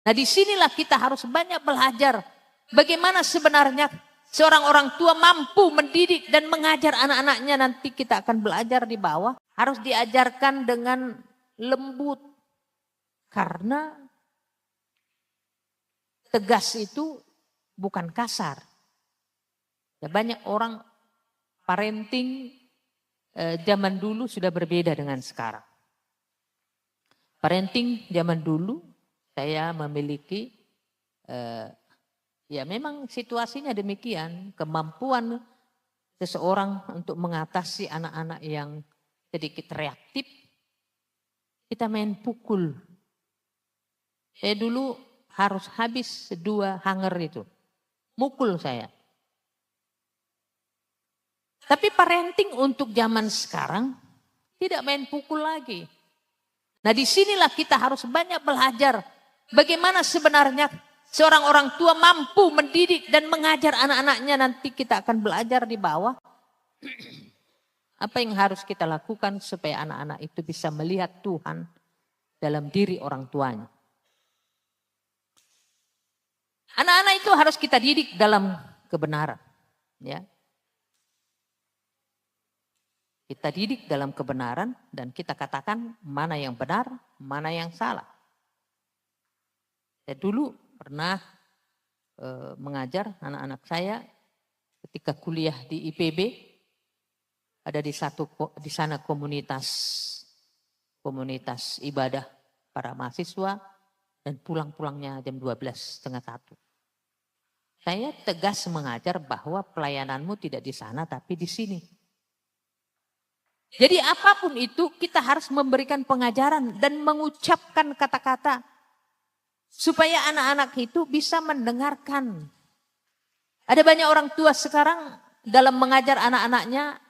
Nah, disinilah kita harus banyak belajar bagaimana sebenarnya seorang orang tua mampu mendidik dan mengajar anak-anaknya. Nanti kita akan belajar di bawah. Harus diajarkan dengan lembut. Karena tegas itu bukan kasar. Ya, banyak orang parenting zaman dulu sudah berbeda dengan sekarang. Parenting zaman dulu saya memiliki, ya memang situasinya demikian, kemampuan seseorang untuk mengatasi anak-anak yang sedikit reaktif, kita main pukul. Saya dulu harus habis 2 hanger itu, mukul saya. Tapi parenting untuk zaman sekarang tidak main pukul lagi. Nah, disinilah kita harus banyak belajar bagaimana sebenarnya seorang orang tua mampu mendidik dan mengajar anak-anaknya. Nanti kita akan belajar di bawah. Apa yang harus kita lakukan supaya anak-anak itu bisa melihat Tuhan dalam diri orang tuanya. Anak-anak itu harus kita didik dalam kebenaran. Ya. Kita didik dalam kebenaran dan kita katakan mana yang benar, mana yang salah. Saya dulu pernah mengajar anak-anak saya ketika kuliah di IPB. Ada di sana komunitas ibadah para mahasiswa dan pulang-pulangnya jam 12:30. Saya tegas mengajar bahwa pelayananmu tidak di sana tapi di sini. Jadi apapun itu kita harus memberikan pengajaran dan mengucapkan kata-kata supaya anak-anak itu bisa mendengarkan. Ada banyak orang tua sekarang dalam mengajar anak-anaknya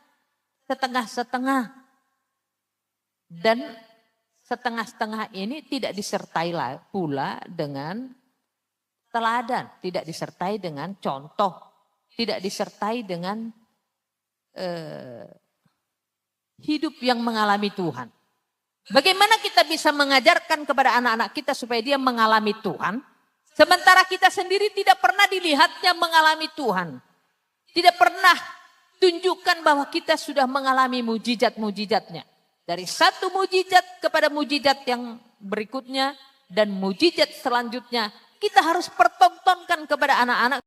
setengah-setengah. Dan setengah-setengah ini tidak disertai pula dengan teladan, tidak disertai dengan contoh, tidak disertai dengan hidup yang mengalami Tuhan. Bagaimana kita bisa mengajarkan kepada anak-anak kita supaya dia mengalami Tuhan, sementara kita sendiri tidak pernah dilihatnya mengalami Tuhan. Tidak pernah tunjukkan bahwa kita sudah mengalami mujizat-mujizatnya. Dari satu mujizat kepada mujizat yang berikutnya dan mujizat selanjutnya, kita harus pertontonkan kepada anak-anak